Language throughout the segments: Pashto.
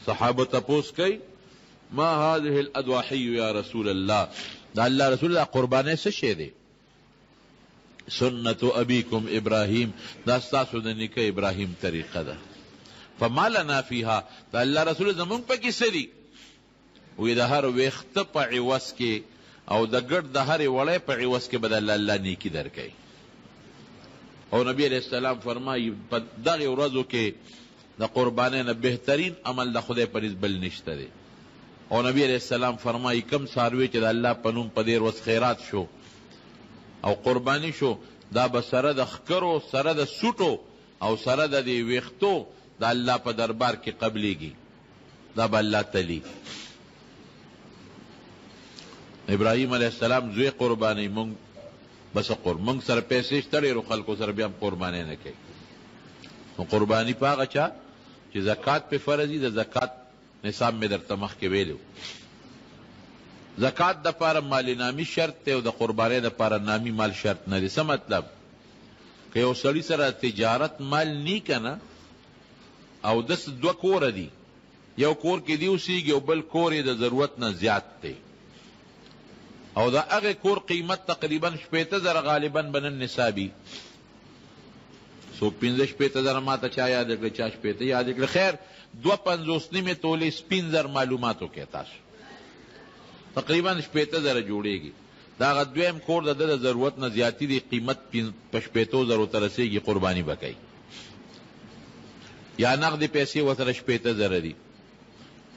صحابه تپوس کوي ما هذه الاضاحی یا رسول الله، دا الله رسول الله قربانه څه شی دی؟ سنت ابیکم ابراهیم، دا ستاسو د نیکه ابراهیم طریقه ده. فما لنا فیها، دا الله رسول زمونږ پکې څه دي؟ وی د هر ویخته په عوض کې او د ګډ د هرې وړۍ په عوض کې به د الله نیکي درکوي. او نبی علیہ السلام فرمایي په دغې ورځو کې د قربانۍ نه بهترین عمل د خدای په نزد بل نشته دی. او نبی علیہ السلام فرمایي کم څاروي چې د الله په نوم په دې ورځ خیرات شو او قربانی شو، دا به سره د ښکرو، سره د سوټو او سره د دې ویښتو د الله په دربار کې قبلیږي، دا به الله تلی. ابراهیم علیہ السلام زوی قربانی، مونږ بس مونږ سره پیسې شته ډېرو خلکو سره بیا هم قربانۍ نه کوي. نو قرباني په هغه چا چې زکات پې فرض وي، د زکات نصاب مې درته مخکې ویلو. زکات د پاره مال نامی شرط دی او د قربانۍ د پاره نامی مال شرط نه دی. څه مطلب؟ که یو سړي سره تجارت مال نی کنه او دس دوه کوره دي، یو کور کې دی اوسېږي او بل کور یې د ضرورت نه زیات دی او د هغې کور قیمت تقریبا 80,000 غالبا بنن نصابي، څوک 50,000 ماته چا یاد کړه، چا 80 یاد کړه، خیر 2.50 نیمې تولې سپین زر معلوماتو کې تاسو تقریبا 80,000 جوړېږي. دا هغه دویم کور د ده د ضرورت نه زیاتي دی، قیمت په 80,000 ته رسېږي، قرباني به کوي. یا نغدې پیسې ورسره 80,000 دي،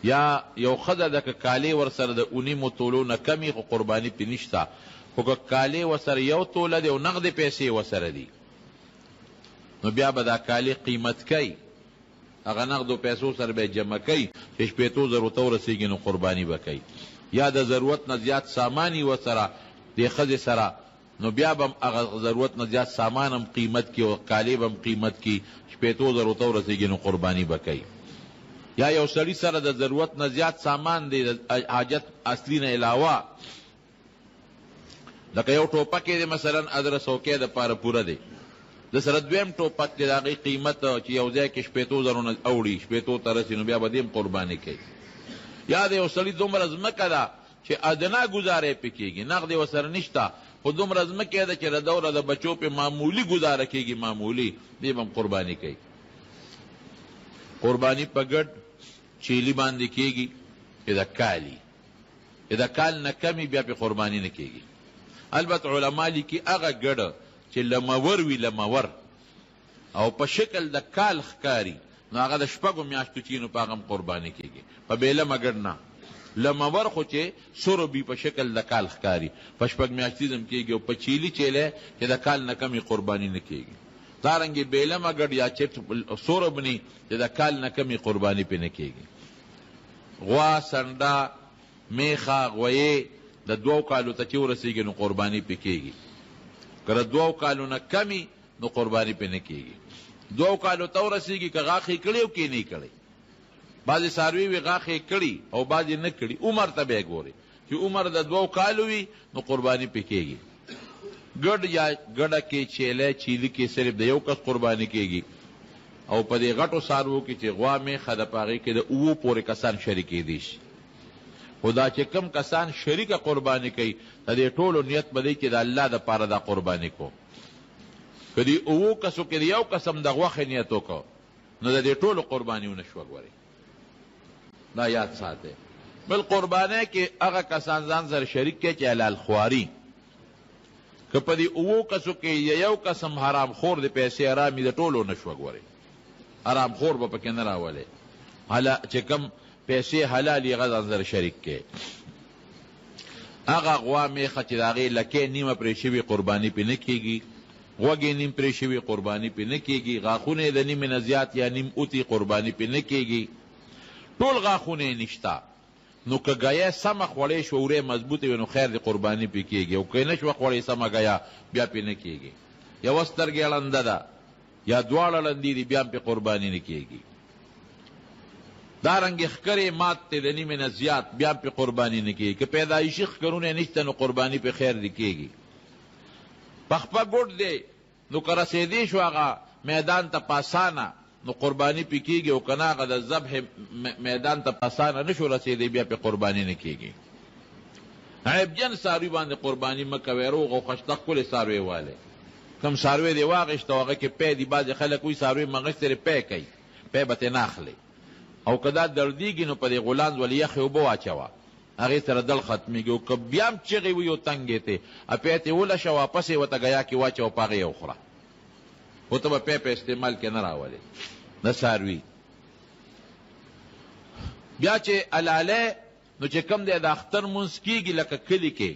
یا یو ښځه ده که کالې ورسره د 19 تولو نه کمې خو قرباني پې نشته، خو که کالې ورسره 1 توله دی او نغدې پیسې ورسره دي نو بیا به دا کالې قیمت کوي، هغه نغدو پیسو سره به یې جمع کوي چې 80,000 ته ورسېږي نو قرباني به کوي. یا د ضرورت نه زیات سامان یې ورسره دې ښځې سره نو بیا به هم هغه ضرورت نه زیات سامان هم قیمت کي او کالې به هم قیمت کي، 80,000 ته ورسېږي نو قرباني به کوي. یا یو سړي سره د ضرورت نه زیات سامان دی د حاجت اصلي نه علاوه، لکه یو ټوپک یې دی مثلا ادرس اوکې د پاره پوره دی، د سره دویم ټوپک دی د هغې قیمت چې یو ځای کې 80,000 نه اوړي 80 ته رسي نو بیا به دې هم قرباني کوي. یا د یو سړي دومره ځمکه ده چې ادنا ګزاره پې کېږي، نغد یې ورسره نشته خو دومره ځمکه یې ده چې د دوره د بچو پې معمولي ګزاره کېږي، معمولي، دې به هم قرباني کوي. قرباني په ګډ چیلي باندې کېږي، اذا کالي، اذا کال نه کمي بیا پې قرباني نه کېږي. البته علما لیکي هغه ګډه چې لمور وي، لمور او په شکل د کال ښکاري نو هغه د 6 میاشتو چې نو په هغه هم قرباني کېږي، په بېلمه ګډ نه. لمور خو چې سروبي په شکل د کال ښکاري په 6 میاشتې هم کېږي، او په چیلي چیلی چې د کال نه کمې قرباني نه کېږي. دارنګې بېلمه ګډ یا چټ سوربني چې د کال نه کمې قرباني پې نه کېږي. غوا، سنډه، میخه، غویې د 2 کالو ته چې ورسېږي نو قرباني پې کېږي. که د 2 کالو نه کمې نو قرباني پې نه کېږي. 2 کالو ته ورسېږي که غاښې کړي او که نه کړی. بعضې څاروي وي غاښې کړي او بعضې نه کړي، عمر ته به یې ګوري چې عمر د 2 کالو وي نو قرباني پې کېږي. ګډ یا ګډه کې چیلی چیلي کې صرف د 1 کس قرباني کېږي، او په دې غټو څاروو کې چې غوا میخه ده په هغې کې د 7 پورې کسان شریکېدی شي. خو دا چې کم کسان شریکه قرباني کوي د دې ټولو نیت به دی چې د الله دپاره دا قرباني کو. که دې 7 کسو کې د 1 کس هم د غوښې نیت وکړو نو د دې ټولو قرباني ونه شوه. ګورئ دا یاد ساتئ. بل قربانۍ کې هغه کسان ځان سره شریک کوي چې حلال خواري، که په دې 7 کسو کې یو کس هم حرام خور د پیسې حرامي د ټولو نه شوه. ګورئ حرام خور به پکې نه راولئ، چې کم پیسې حلال یې هغه ځان سره شریک کوي. هغه غوا میخه چې د هغې لکې نیمه پرې شوي قرباني پې نه کېږي، غوږې نیم پرې شوي قرباني پې نه کېږي، غاښونه یې د نیمې نه زیات یا نیم اوتي قرباني پې نه کېږي، ټول غاښونه یې نشته. نو که ګیه سمه خوړې شوه ورې مضبوطه وي نو خیر د قرباني پې کېږي، او که نه شوه خوړې سمه ګیه بیا پې نه کېږي. یوه سترګې ړنده ده یا دواړه ړندې دي بیا هم پې قرباني نه کېږي. دارنګې ښکرې مات دی د نیمې نه زیات بیا هم پې قرباني نه کېږي. که پیدایشي ښکرونه یې نشته نو قرباني پې خیر دې کېږي. پخپه ګوډ دی نو که رسېدی شو هغه میدان ته په اسانه نو قربانی پی کیږي او که نه هغه د ذبح میدان ته اسانه نشو رسېدی بیا پې قرباني نه کیږي. عیبجن څاروي باندې قرباني مه کوئ، روغ او خشته ښکلې څاروی والی. کم څاروی دی واغېشته هغه کې پی دي، بعضې خلک وایي څاروی مغشتې دی پی کوي، پی به ترې نه اخلي. او که دا دردېږي نو په دې غولانځ ولې یخې اوبه واچوه، هغې سره دل ختمېږي. او که بیا هم چغې وي او تنګې ته پی ترې ولشه، واپس یې ورته ګیا کې واچوه، په هغې یې وخوره. خو ته به پی په استعمال کې نه راولې د څاروي. بیا چې علالی نو چې کم دی د اختر مونځ کېږي لکه کلي کې،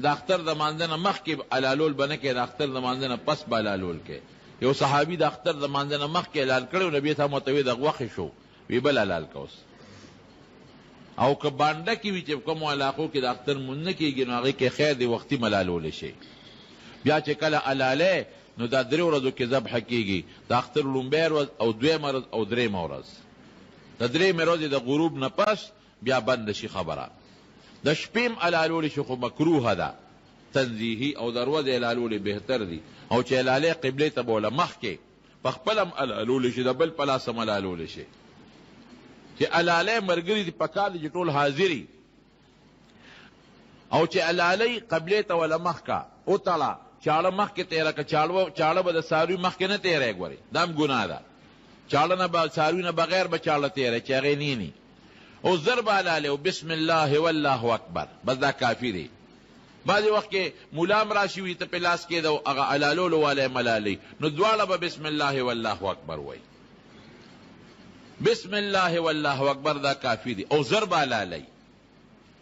د اختر د مانځه نه مخکې علالول به نه کوې، د اختر د مانځه نه پس به علالول کوې. یو صحابي د اختر د مانځه نه مخکې علال کړی و، نبي صاحب ورته ویې د غوښې شو، وی بل علال کوس. او که بانډه کې وي چې کومو علاقو کې د اختر مونځ نه کېږي نو هغې کې خیر دی وختي ملالولی شي. بیا چې کله علالی نو دا 3 ورځو کې ذبحه کېږي، د اختر لومبۍ ورځ او 2مه ورځ او 3مه ورځ. د 3مې ورځې د غروب نه پس بیا بند شي خبره. د شپې علالولی شي خو مکروه ده تنزیهي، او د ورځې علالولی بهتر دي. او چې علالی قبلې ته به وله مخکې په خپله هم علالولی شي، د بل په لاس هم علالولی شي. چې علالی ملګري دي پکار دي چې ټول حاضري. او چې علالی قبلې ته وله مخکه وتړه، چاړه مخکې تیره که، چاړه به د څاروي مخکې نه تیری، ګورې دا هم ګناه ده. چاړه نه به څاروي نه بغیر به چاړه تیری چې هغې نینی. او زر به علالی او بسم الله والله اکبر، بس دا کافي دی. بعضې وخت کې مولام راشي وي ته پې لاس کېده او هغه علالولو والی ملالی، نو دواړه به بسم الله والله اکبر وایي. بسم الله والله اکبر دا کافي دی. او زر به علالی،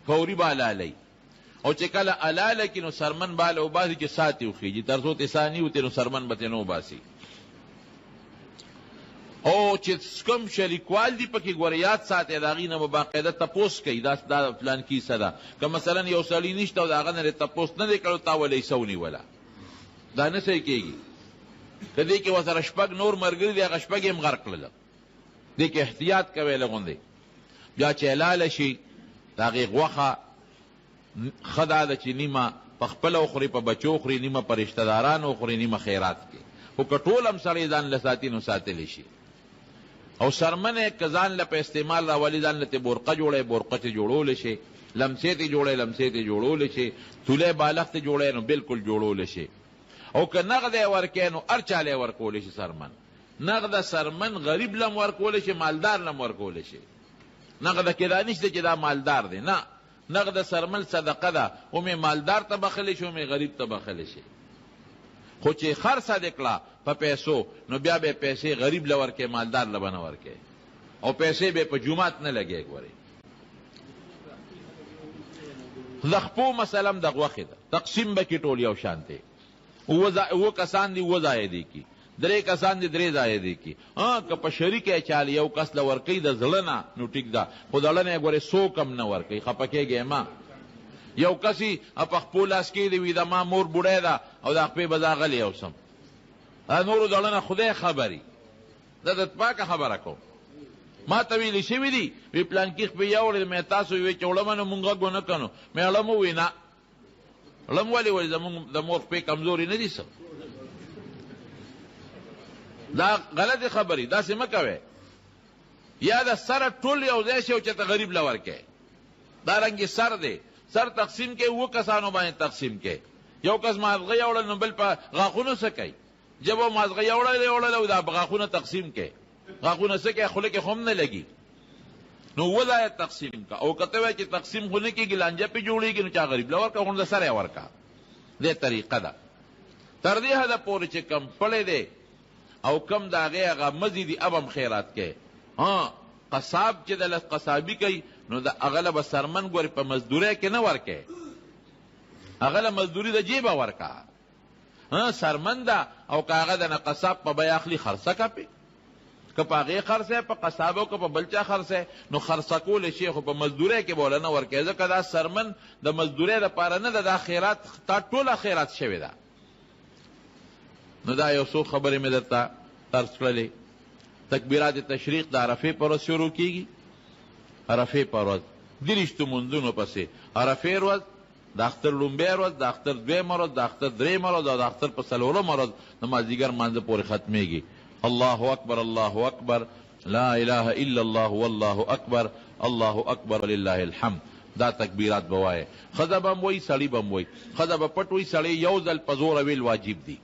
فوري به علالی. او چې کله علاله کې نو سرمن باله وباسي چې سات یې وخېږي، تر څو تساني وتې نو سرمن به ترې نه وباسي. او چې کوم شریکوال دي پکې ګوره یاد ساتئ، د هغې نه به باقاعده تپوس کوي دا فلان کیسه ده. که مثلا یو سړي نشته او د هغه نه تپوس نه دی کړی تا ولې څه ونیوله، دا نه صحیح کېږي. که دې کې ورسره 6 نور ملګري دي هغه 6 یې هم غرق کړله. دې کې احتیاط کوئ لغوندې. بیا چې حلاله شي د هغې غوښه ښه دا ده چې نیمه په خپله وخوري، په بچو وخوري، نیمه په رشته دارانو وخوري، نیمه خیرات کې. خو که ټول هم سړی ځان له ساتي نو ساتلی شي. او سرمن یې که ځان له په استعمال راولي، ځان له ترې بورقه جوړی، بورقه ترې جوړولی شي، لمسې ترې جوړی، لمسې ترې جوړولی شي، تولی بالغ ترې جوړی نو بلکل جوړولی شي. او که نغد یې ورکوی نو هر چا له یې ورکولی شي سرمن. نغده سرمن غریب له هم ورکولی شي، مالدار له هم ورکولی شي. نغده کې دا نشته چې دا مالدار دی، نه، نغد سرمن صدقه ده، اومې مالدار ته بخلی شي، اومې غریب ته بخلی شي. خو چې خرڅه دې کړه په پیسو نو بیا به پیسې غریب له ورکې، مالدار له به نه ورکې. او پیسې به په جومات نه لګې. ګورې د خپو مثلا د غوښې ده تقسیم به کې ټول یو شان دی. اوه کسان دي 2 ځایه دی کی، 3 کسان دي 3 ځایه دی کی. که په شریک یې چاله یو کس له ورکوي د زړه نه نو ټیک ده، خو د زړه نه یې ګورې 100 کم نه ورکوي، خفه کېږې ما. یو کسی په خپو لاس کې دی وي د ما مور بوډۍ ده او د خپې به دا غلی اوسم، نورو د زړه نه خدای خبري، دا د پاکه خبره کوم. ما ته ویلي شوي دي وی پلانکي خپې یوړې، مې تاسو وی چې وړمه نو مونږ غږ ونه کړو. مې اړم ووی نه، اړم ولې وایي زمونږ د مور خپې کمزوري نه دي څه. دا غلطې خبرې داسې مه کوئ. یا د سره ټول یو ځای شي او چې ته غریب له ورکې. دارنګې سر دی، سر تقسیم کې 2 کسانو باندې تقسیم کې. یو کس مازغه یوړل نو بل په غاښونو څه کوي، جب مازغه یوړل او دا غاښونه تقسیم کې، غاښونه څه کوي خوله کې خو هم نه لګي. نو 2 ځایه تقسیم کا. او که ته وایې چې تقسیم خو نه کېږي لانجه پې جوړېږي نو چا غریب له ورکه، خو د سره یې ورکه. دې طریقه ده. تر دې حده پورې چې کم پړی دی او کم د هغې هغه مزي دي اب هم خیرات کوي. قصاب چې د قصابي کوي نو د هغه له به سرمن ګورې په مزدورۍ کې نه ورکوي، هغه له مزدوري د جیبه ورکه. سرمن ده او که هغه د نه قصاب په بیه اخلي خرڅه که پې، که په هغې خرڅی، په قصابو که په بل چا خرڅی نو خرڅه کولی شي، خو په مزدورۍ کې به وله نه ورکوي، ځکه دا سرمن د مزدورۍ دپاره نه ده، دا خیرات تا ټوله خیرات شوې ده. نو دا یو څو خبرې مې درته طرز کړلې. تکبیرات تشریق د عرفې په ورځ شروع کېږي. عرفې په ورځ 23 مونځونو پسې عرفې ورځ، د اختر لومبۍ ورځ، د اختر 2مه ورځ، د اختر 3مه ورځ او د اختر په 4مه ورځ د مازدیګر مانځه پورې ختمېږي. अल्लाह अकबर ला इलाहा इल्लल्लाह वल्लाहु अकबर अल्लाह अकबर वलिल्लाहिल हम्द। दा तकबीरात बवाए। खजा बम वही, सड़ी बम वही। खजा ब पट वही, सड़ी यौ जल पजोर अवेल वाजिब दी।